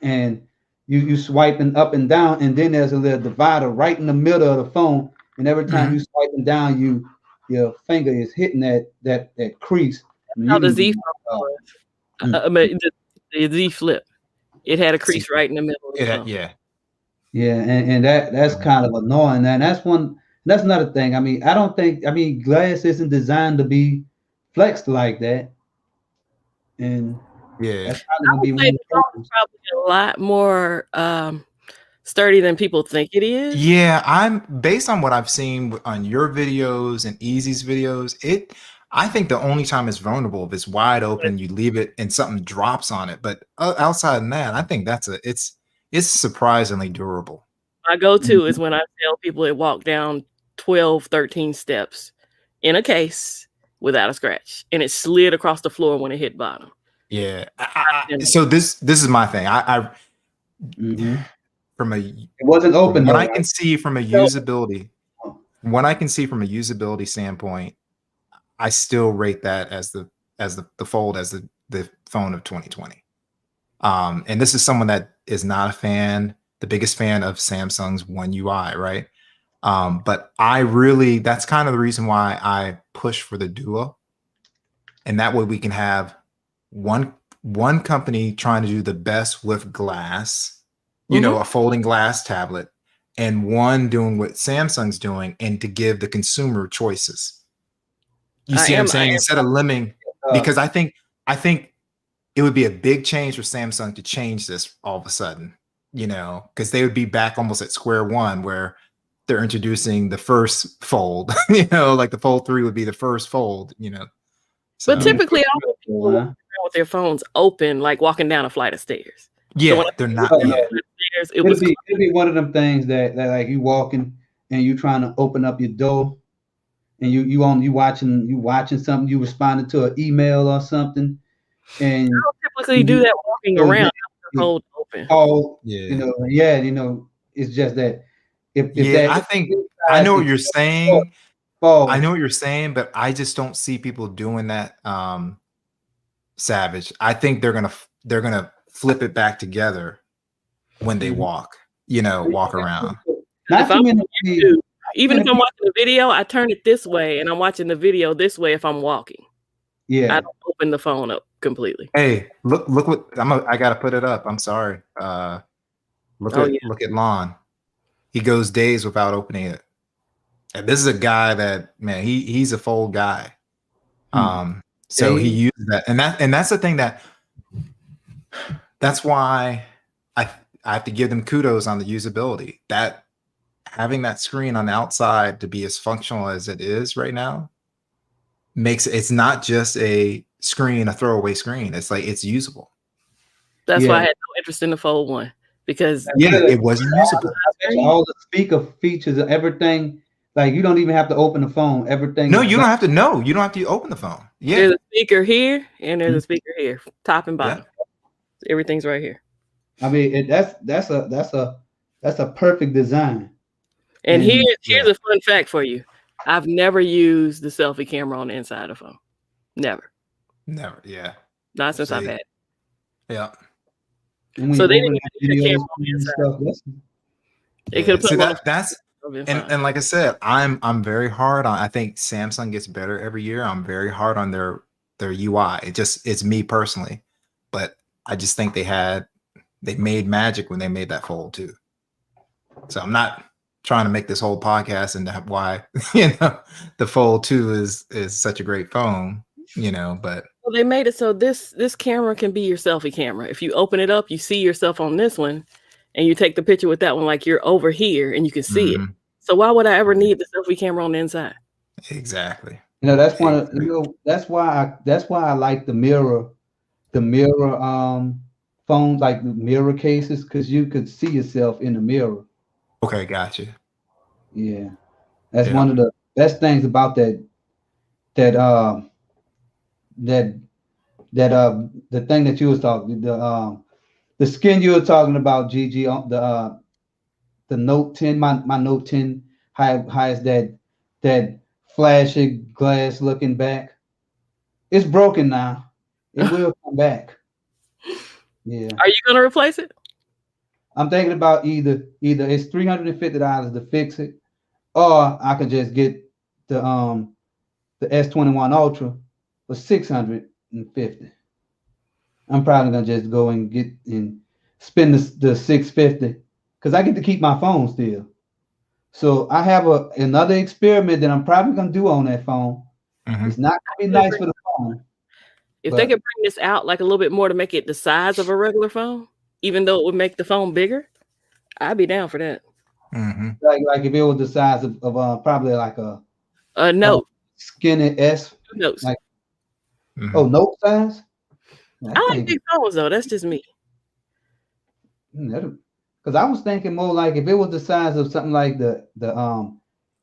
and you swiping up and down, and then there's a little divider right in the middle of the phone, and every time you swiping down, your finger is hitting that crease. That's how the Z the Z Flip, it had a crease right in the middle. And that's kind of annoying. And that's another thing. I don't think glass isn't designed to be flexed like that. And that's probably a lot more sturdy than people think it is. Yeah, I'm based on what I've seen on your videos and Easy's videos. I think the only time it's vulnerable if it's wide open, you leave it and something drops on it. But outside of that, I think it's surprisingly durable. My go-to is when I tell people it walked down 12, 13 steps in a case without a scratch, and it slid across the floor when it hit bottom. Yeah. So this is my thing. It wasn't open. What I can see from a usability standpoint, I still rate that as the Fold as the phone of 2020. And this is someone that is not the biggest fan of Samsung's One UI, right? But that's kind of the reason why I push for the Duo. And that way we can have one company trying to do the best with glass, a folding glass tablet, and one doing what Samsung's doing, and to give the consumer choices. You see what I'm saying? Instead of limiting, because I think it would be a big change for Samsung to change this all of a sudden, because they would be back almost at square one where they're introducing the first Fold, like the Fold 3 would be the first Fold, So. But typically, all the people with their phones open, like walking down a flight of stairs. Yeah, when they're not. Oh, Yeah, no. it was It'll be one of them things that like you walking and you trying to open up your door and you watching something, you responded to an email or something, and I don't typically you do that walking so around. you Hold open. call, yeah, it's just that if yeah. that I if think you I decide know to what you're saying. I know fall, what you're saying, but I just don't see people doing that. Savage. I think they're gonna flip it back together when they mhm. walk. Walk around. If Not I'm too many on people, YouTube, even if many I'm people, watching a video, I turn it this way, and I'm watching the video this way if I'm walking. I yeah. don't open the phone up completely. Hey, look what I gotta put it up. I'm sorry. Look Oh at yeah. look at Lon. He goes days without opening it. And this is a guy that, man, he's a fold guy. Hmm. So he Dave, uses that, and that's the thing that's why I I have to give them kudos on the usability. That having that screen on the outside to be as functional as it is right now makes it's not just a screen, a throwaway screen. It's like it's usable. That's why I yeah. had no interest in the Fold 1 because Yeah, Good. it wasn't usable. All the speaker features and everything, like you don't even have to open the phone. Everything No, is you don't have to know. You don't have to open the phone. Yeah. there's a speaker here and there's a speaker here, top and Yeah. bottom. Everything's right here. I mean, that's a perfect design. And And here's a fun fact for you. I've never used the selfie camera on the inside of the phone. Never. Never. Yeah. Not since I've See. had it. Yeah. when So you they open didn't that even need a camera videos on the and inside. stuff, They could Yeah. have put See one that's and like I said, I'm very hard on. I think Samsung gets better every year. I'm very hard on their UI. It's me personally, but I just think they made magic when they made that fold too. So I'm not trying to make this whole podcast into why the fold 2 is such a great phone, but Well, they made it so this camera can be your selfie camera. If you open it up, you see yourself on this one, and you take the picture with that one like you're over here and you can see it. Mhm. So why would I ever need the selfie camera on the inside? Exactly. that's one of that's why I like the mirror phones, like the mirror cases, because you could see yourself in the mirror. Okay, gotcha. Yeah, that's Yeah. one of the best things about that that the thing that you was talking, the skin you were talking about, Gigi, on the Note 10, my Note 10 has that flashy glass looking back. It's broken now. It will come back. Yeah, Are you gonna replace it? I'm thinking about either it's $350 to fix it, or I could just get the S21 Ultra for 650. I'm probably gonna just go and get and spend the 650 because I get to keep my phone still. So I have another experiment that I'm probably gonna do on that phone. Mhm. It's not gonna be nice for the phone. If they But could bring this out like a little bit more to make it the size of a regular phone, even though it would make the phone bigger, I'd be down for that. Mhm. like if it was the size of probably like a Note, skinny S, 2 notes. like Mhm. Note size. I like big phones though. That's just me. Because I was thinking more like if it was the size of something like the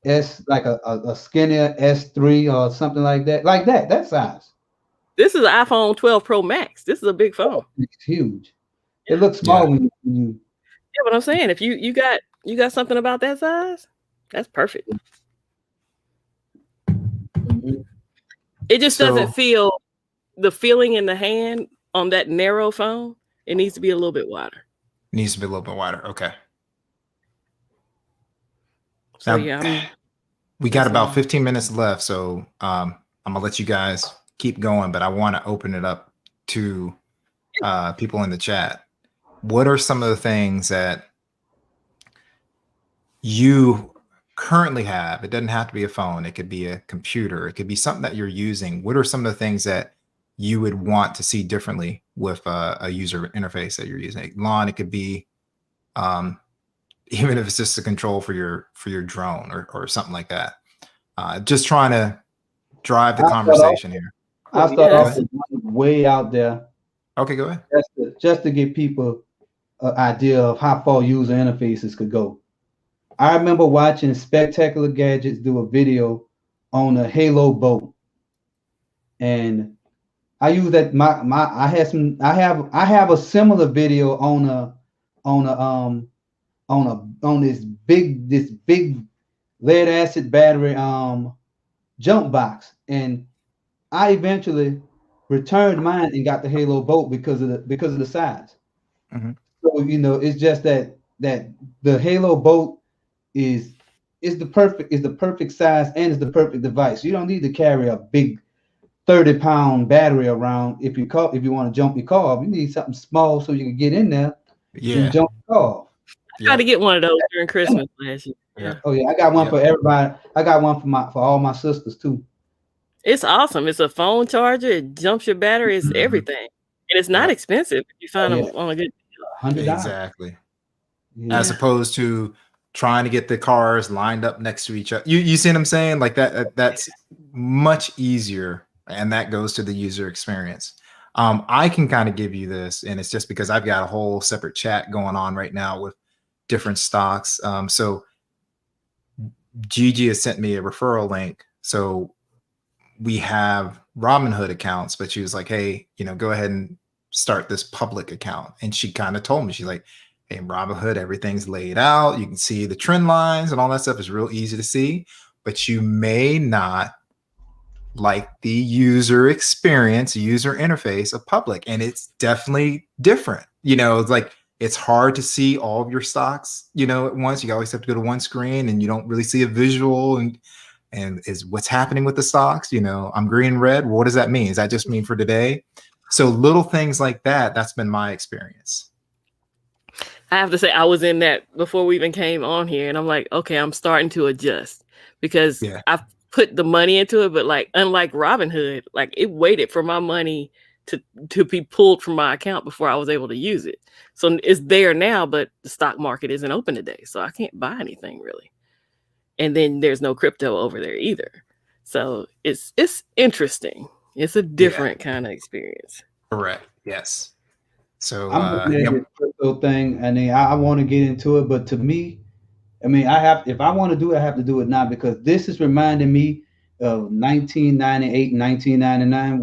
S, like a skinnier S3 or something like that size. This is an iPhone 12 Pro Max. This is a big phone. It's huge. Yeah. It looks small when you Yeah, but I'm saying if you got something about that size, that's perfect. It just doesn't feel the feeling in the hand on that narrow phone. It needs to be a little bit wider. Needs to be a little bit wider. Okay. So Now, yeah, we got that's about all. 15 minutes left, so I'm gonna let you guys keep going, but I want to open it up to people in the chat. What are some of the things that you currently have? It doesn't have to be a phone. It could be a computer. It could be something that you're using. What are some of the things that you would want to see differently with a user interface that you're using? Lon, it could be even if it's just a control for your drone or something like that. Just trying to drive the conversation here. I'll start off with one way out there. Okay, go ahead. Just to get people an idea of how far user interfaces could go. I remember watching Spectacular Gadgets do a video on a Halo boat, and I use that I have a similar video on this big lead acid battery jump box, and I eventually returned mine and got the Halo boat because of the size. Mm-hmm. So it's just that the Halo boat is the perfect size and is the perfect device. You don't need to carry a big 30-pound battery around if you want to jump your car off. You need something small so you can get in there and jump your car off. I tried to get one of those during Christmas last year. Yeah. Oh yeah, I got one for everybody. I got one for all my sisters too. It's awesome. It's a phone charger. It jumps your battery. It's everything, and it's not expensive if you find them on a good deal. $100. Exactly. Yeah. As opposed to trying to get the cars lined up next to each other. You see what I'm saying? Like that's much easier, and that goes to the user experience. I can kind of give you this, and it's just because I've got a whole separate chat going on right now with different stocks. So Gigi has sent me a referral link. So we have Robinhood accounts, but she was like, hey, go ahead and start this public account. And she kind of told me, she's like, hey, Robinhood, everything's laid out. You can see the trend lines and all that stuff is real easy to see, but you may not like the user experience, user interface of public. And it's definitely different. It's like, it's hard to see all of your stocks, at once. You always have to go to one screen and you don't really see a visual and is what's happening with the stocks. I'm green, red. What does that mean? Does that just mean for today? So little things like that, that's been my experience. I have to say, I was in that before we even came on here, and I'm like, okay, I'm starting to adjust because I've put the money into it, but like, unlike Robinhood, like it waited for my money to be pulled from my account before I was able to use it. So it's there now, but the stock market isn't open today, so I can't buy anything really. And then there's no crypto over there either. So it's interesting. It's a different kind of experience. Correct. Yes. So I'm looking at this crypto thing, and I want to get into it, but to me, if I want to do it, I have to do it now, because this is reminding me of 1998 and 1999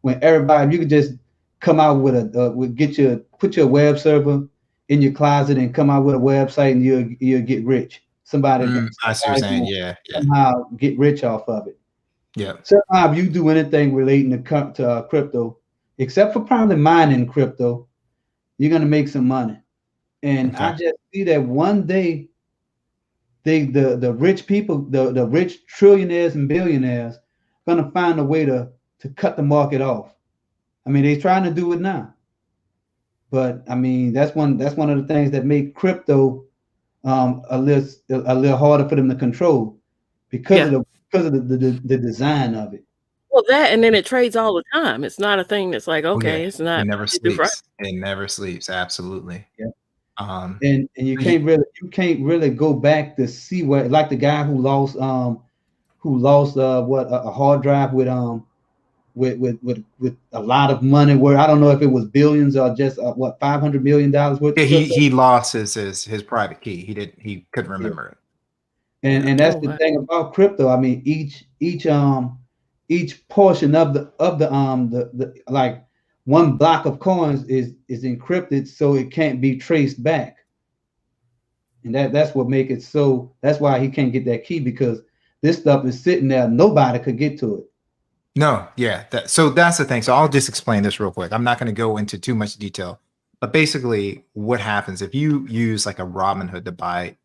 when everybody, you could just come out with put your web server in your closet and come out with a website and you'll get rich. Somebody I see what you're saying. Somehow get rich off of it. Yeah. Somehow if you do anything relating to crypto, except for probably mining crypto, you're gonna make some money. And I just see that one day the rich people, the rich trillionaires and billionaires, gonna find a way to cut the market off. They're trying to do it now, but that's one of the things that make crypto a little harder for them to control because of the design of it. Well, that, and then it trades all the time. It's not a thing that's like, okay, it's not. It never sleeps. It never sleeps. Absolutely. Yeah. And you can't really go back to see what, like the guy who lost a hard drive with a lot of money, where I don't know if it was billions or just $500 million worth. Yeah, he lost his private key. He couldn't remember it. And that's the thing about crypto. Each portion of the like one block of coins is encrypted, so it can't be traced back. And that's what make it so. That's why he can't get that key, because this stuff is sitting there. Nobody could get to it. No, yeah. So that's the thing. So I'll just explain this real quick. I'm not going to go into too much detail, but basically, what happens if you use like a Robinhood to buy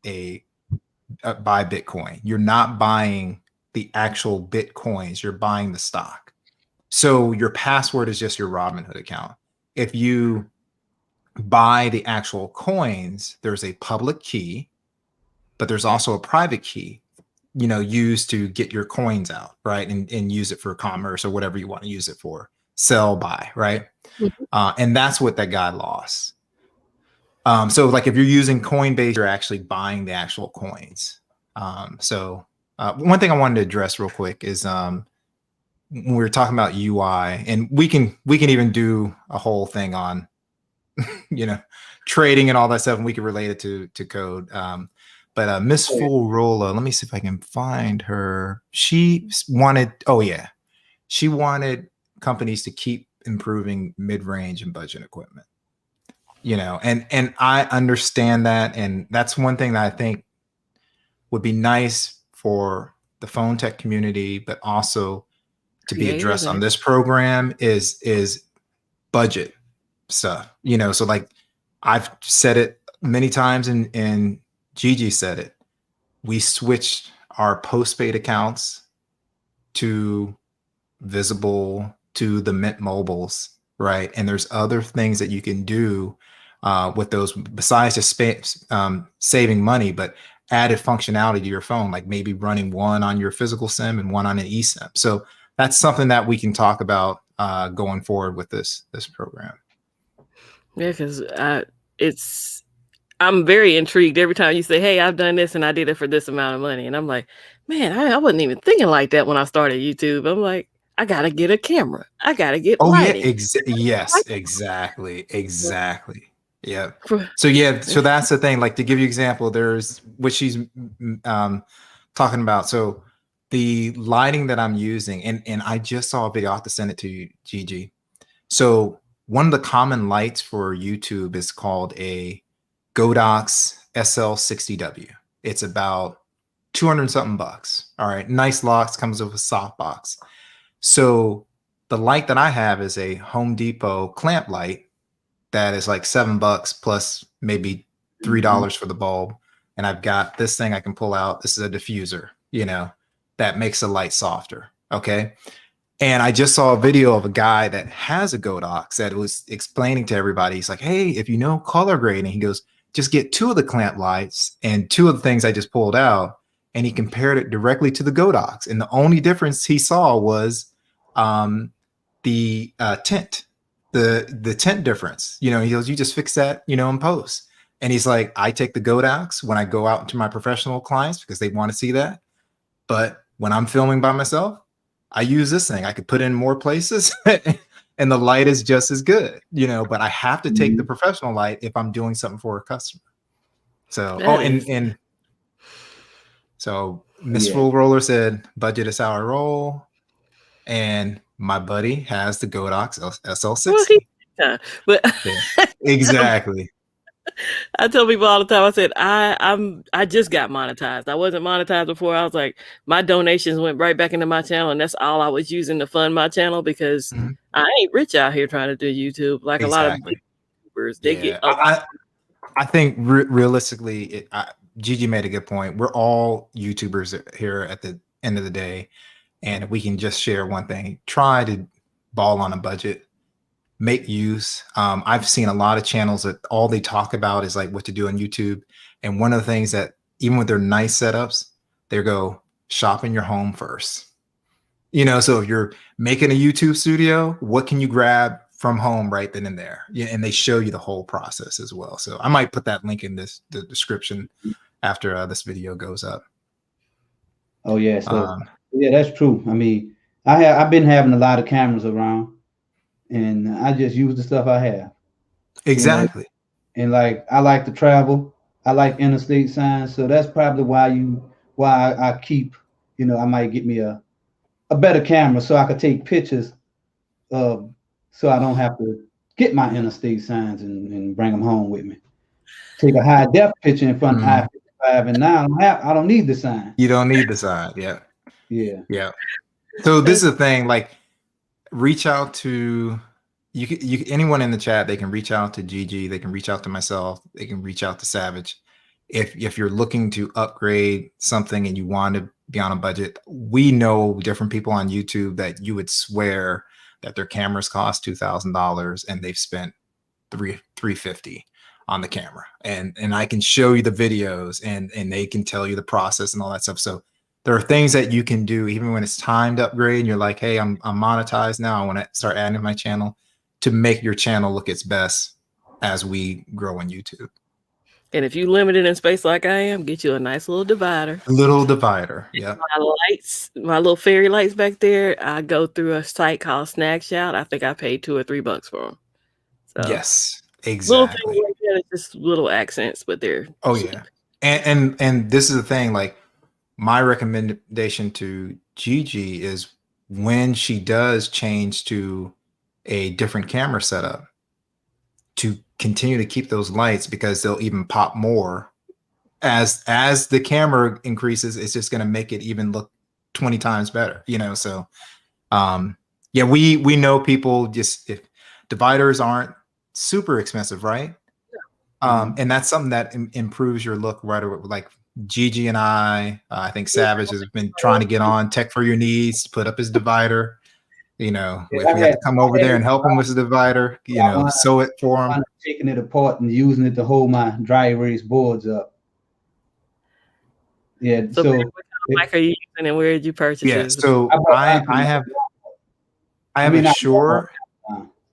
buy Bitcoin? You're not buying the actual Bitcoins. You're buying the stock. So your password is just your Robinhood account. If you buy the actual coins, there's a public key, but there's also a private key, used to get your coins out, right? And use it for commerce or whatever you want to use it for, sell, buy, right? Mm-hmm. And that's what that guy lost. So like if you're using Coinbase, you're actually buying the actual coins. So one thing I wanted to address real quick is when we were talking about UI, and we can even do a whole thing on you know, trading and all that stuff, and we can relate it to code. But Miss Full-Rolla, let me see if I can find her. She wanted, she wanted companies to keep improving mid-range and budget equipment. You know, and I understand that, and that's one thing that I think would be nice for the phone tech community, but also to be addressed on this program is budget stuff. You know, so like I've said it many times, and Gigi said it. We switched our postpaid accounts to Visible, to the Mint Mobiles, right? And there's other things that you can do with those besides just saving money, but added functionality to your phone, like maybe running one on your physical SIM and one on an eSIM. So that's something that we can talk about going forward with this program. Yeah, because I'm very intrigued every time you say, hey, I've done this and I did it for this amount of money. And I'm like, man, I wasn't even thinking like that when I started YouTube. I'm like, I got to get a camera. I got to get lighting. Yes, exactly. Yeah. So so that's the thing. Like, to give you an example, there's what she's talking about. So the lighting that I'm using, and I just saw a video, I'll have to send it to you, Gigi. So one of the common lights for YouTube is called a Godox SL60W. It's about 200 something bucks. All right. Nice locks, comes with a soft box. So the light that I have is a Home Depot clamp light that is like $7 plus maybe $3 for the bulb. And I've got this thing I can pull out. This is a diffuser, you know, that makes the light softer. Okay. And I just saw a video of a guy that has a Godox that was explaining to everybody. He's like, hey, if you know color grading, he goes, just get 2 of the clamp lights and 2 of the things I just pulled out. And he compared it directly to the Godox. And the only difference he saw was the tint, the tint difference. You know, he goes, you just fix that, you know, in post. And he's like, I take the Godox when I go out into my professional clients because they want to see that. But when I'm filming by myself, I use this thing. I could put in more places and the light is just as good, you know, but I have to take the professional light if I'm doing something for a customer. So, and so Miss Full-Rolla said, budget is how I roll. And my buddy has the Godox SL60. But exactly. I tell people all the time, I said, I just got monetized. I wasn't monetized before. I was like, my donations went right back into my channel, and that's all I was using to fund my channel because I ain't rich out here trying to do YouTube like a lot of YouTubers. They get I think realistically, Gigi made a good point. We're all YouTubers here at the end of the day. And if we can just share one thing, try to ball on a budget, make use. I've seen a lot of channels that all they talk about is like what to do on YouTube. And one of the things that even with their nice setups, they go shop in your home first. You know, so if you're making a YouTube studio, what can you grab from home right then and there? Yeah, and they show you the whole process as well. So I might put that link in the description after this video goes up. Oh yeah, so yeah, that's true. I mean, I've been having a lot of cameras around, and I just use the stuff I have. Exactly. You know? And like I like to travel. I like interstate signs, so that's probably why I keep. You know, I might get me a better camera so I could take pictures. So I don't have to get my interstate signs and bring them home with me. Take a high def picture in front of I-55, and now I don't need the sign. You don't need the sign. Yeah. So this is the thing. Like, reach out to anyone in the chat. They can reach out to Gigi. They can reach out to myself. They can reach out to Savage. If you're looking to upgrade something and you want to be on a budget, we know different people on YouTube that you would swear that their cameras cost $2,000 and they've spent $350 on the camera, and I can show you the videos and they can tell you the process and all that stuff. So there are things that you can do even when it's time to upgrade and you're like, hey, I'm monetized now, I want to start adding to my channel, to make your channel look its best as we grow on YouTube. And if you limited in space like I am, get you a nice little divider. Yeah. My lights, my little fairy lights back there, I go through a site called Snag Shout. I think I paid $2 or $3 for them. So. Yes. Little things Exactly. like that, it's just little accents, but they're Oh cheap. yeah. And this is the thing, like my recommendation to Gigi is when she does change to a different camera setup to continue to keep those lights, because they'll even pop more as the camera increases. It's just going to make it even look 20 times better, you know? So, yeah, we know people just, if dividers aren't super expensive, right? And that's something that improves your look right away. Like Gigi and I think Yeah, Savage has been trying to get on Tech for Your Needs, put up his divider. You know, Yeah, if we have to come over there and help him with the divider, you know, sew it for him. I'm taking it apart and using it to hold my dry erase boards up. Yeah, So, so babe, what kind of mic are you using, and where did you purchase Yeah. it? So I have a Shure.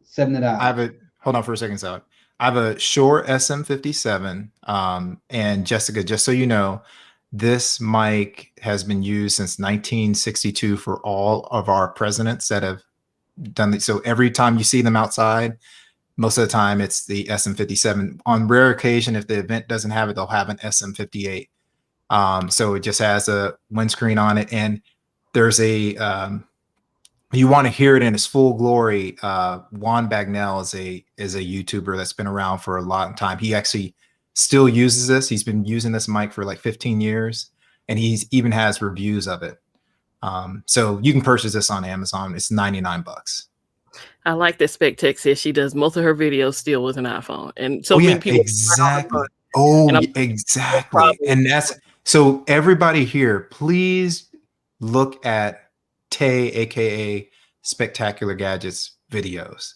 $70. Hold on for a second, Sal. I have a Shure SM57. And Jessica, just so you know, this mic has been used since 1962 for all of our presidents that have done it. So every time you see them outside, most of the time it's the SM57. On rare occasion, if the event doesn't have it, they'll have an SM58. So it just has a windscreen on it, and there's a you want to hear it in its full glory. Juan Bagnell is a YouTuber that's been around for a long time. He actually still uses this. He's been using this mic for like 15 years, and he's even has reviews of it. So you can purchase this on Amazon. It's 99 bucks. I like that Spec Tech says she does most of her videos still with an iPhone, and so Oh many yeah, people. exactly. Oh, And I'm exactly. probably And that's so everybody here, please look at Tay, aka Spectacular Gadgets videos.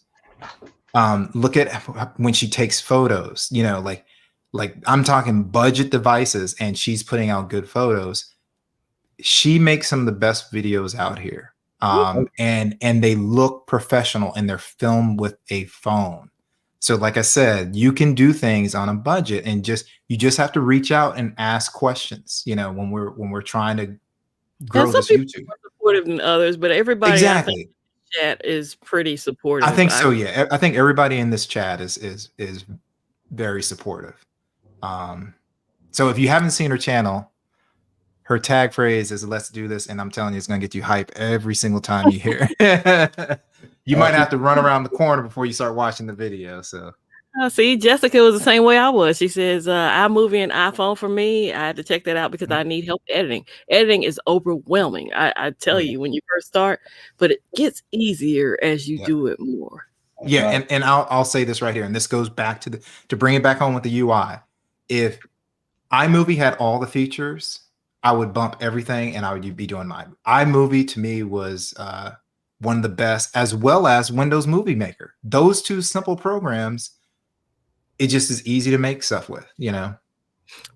Look at when she takes photos, you know, like I'm talking budget devices, and she's putting out good photos. She makes some of the best videos out here. And they look professional, and they're filmed with a phone. So like I said, you can do things on a budget, and you just have to reach out and ask questions, you know, when we're trying to grow some this people YouTube. are more supportive than others, but everybody I think Exactly. in the chat is pretty I supportive. think so. Yeah. I think everybody in this chat is very supportive. So if you haven't seen her channel, her tag phrase is "Let's do this," and I'm telling you, it's gonna get you hype every single time you hear it. You might have to run around the corner before you start watching the video. So See, Jessica was the same way I was. She says, iMovie and iPhone for me. I had to check that out because I need help editing. Editing is overwhelming. I tell you when you first start, but it gets easier as you do it more. Yeah, and I'll say this right here, and this goes back to bring it back home with the UI. If iMovie had all the features, I would bump everything, and I would be doing mine. iMovie to me was one of the best, as well as Windows Movie Maker. Those two simple programs, it just is easy to make stuff with, you know.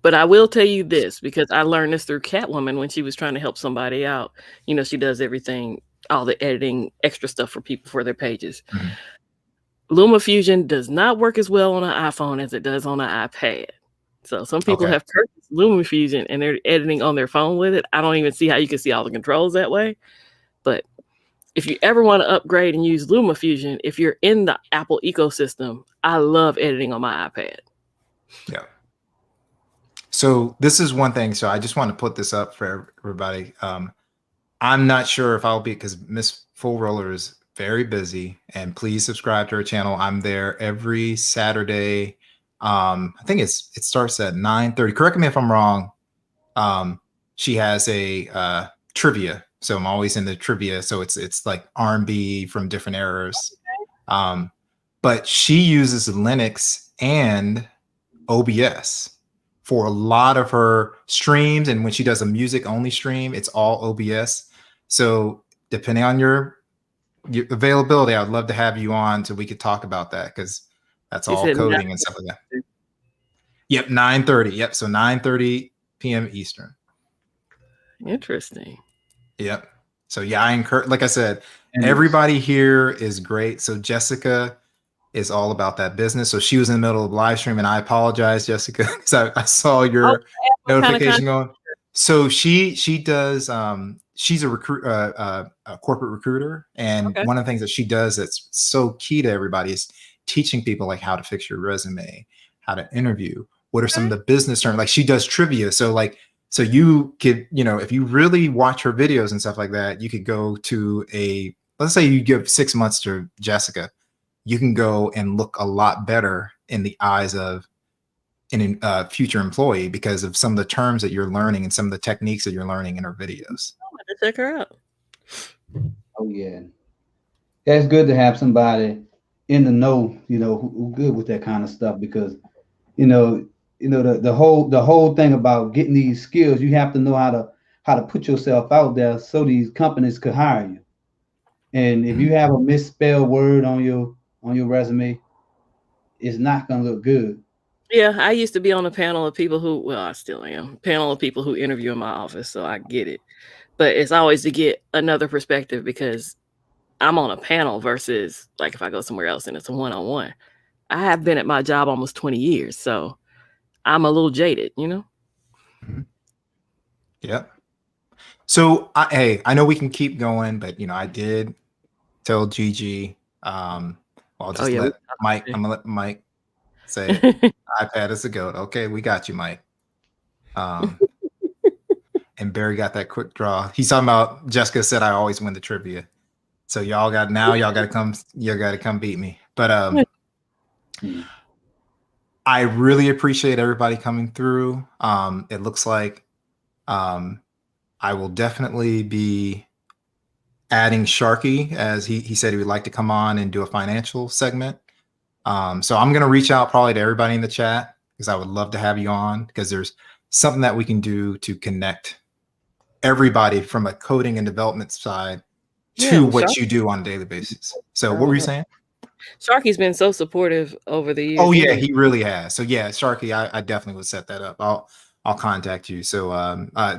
But I will tell you this, because I learned this through Catwoman when she was trying to help somebody out. You know, she does everything, all the editing, extra stuff for people for their pages. LumaFusion does not work as well on an iPhone as it does on an iPad. So some people have purchased LumaFusion and they're editing on their phone with it. I don't even see how you can see all the controls that way. But if you ever want to upgrade and use LumaFusion, if you're in the Apple ecosystem, I love editing on my iPad. Yeah. So this is one thing. So I just want to put this up for everybody. I'm not sure if I'll be, because Miss Full Roller is very busy, and please subscribe to her channel. I'm there every Saturday. I think it starts at 9:30. Correct me if I'm wrong. She has a trivia, so I'm always in the trivia. So it's like R&B from different eras. But she uses Linux and OBS for a lot of her streams, and when she does a music only stream, it's all OBS. So depending on your availability, I'd love to have you on so we could talk about that, because that's all coding and stuff like that. Yep, 9:30. Yep, so 9:30 p.m. Eastern. Interesting. Yep. So yeah, I encourage, like I said, everybody here is great. So Jessica is all about that business. So she was in the middle of live stream, and I apologize, Jessica, because I saw your notification going. So she does she's a a corporate recruiter, and one of the things that she does that's so key to everybody is teaching people like how to fix your resume, how to interview, what are some of the business terms. Like she does trivia. So like, so you could, you know, if you really watch her videos and stuff like that, you could go to let's say you give 6 months to Jessica, you can go and look a lot better in the eyes of a future employee because of some of the terms that you're learning and some of the techniques that you're learning in her videos. I'm going to check her out. Oh yeah. Yeah, it's good to have somebody in the know, you know, who good with that kind of stuff because, the whole thing about getting these skills, you have to know how to put yourself out there so these companies could hire you. And if you have a misspelled word on your resume, it's not gonna look good. Yeah, I used to be on a panel of people who, well, I still am, panel of people who interview in my office, so I get it. But it's always to get another perspective because I'm on a panel versus like if I go somewhere else and it's a one-on-one. I have been at my job almost 20 years, so I'm a little jaded, you know? Yep. So I know we can keep going, but you know, I did tell Gigi, I'll just yeah, let Mike, I'm gonna let Mike say iPad is a goat. Okay, we got you, Mike. And Barry got that quick draw. He's talking about Jessica said I always win the trivia. So y'all gotta come beat me. But I really appreciate everybody coming through. It looks like I will definitely be adding Sharky as he said he would like to come on and do a financial segment. So I'm gonna reach out probably to everybody in the chat because I would love to have you on because there's something that we can do to connect everybody from a coding and development side to what you do on a daily basis. So what were you saying? Sharky's been so supportive over the years. Oh yeah, he really has. So yeah, Sharky, I definitely would set that up. I'll contact you. So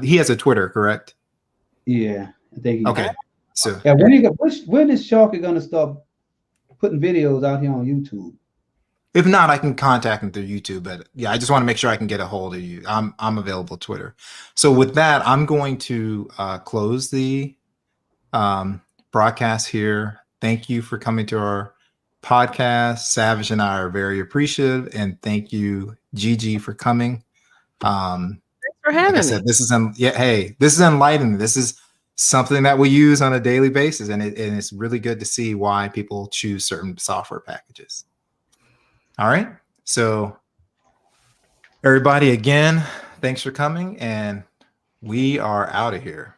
he has a Twitter, correct? Yeah, I think okay. So yeah, when is Sharky gonna start putting videos out here on YouTube? If not, I can contact him through YouTube. But yeah, I just want to make sure I can get a hold of you. I'm available Twitter. So with that, I'm going to close the broadcast here. Thank you for coming to our podcast. Savage and I are very appreciative, and thank you, Gigi, for coming. Thanks for having like I said, me. This is enlightening. This is something that we use on a daily basis, and it's really good to see why people choose certain software packages. All right. So everybody, again, thanks for coming, and we are out of here.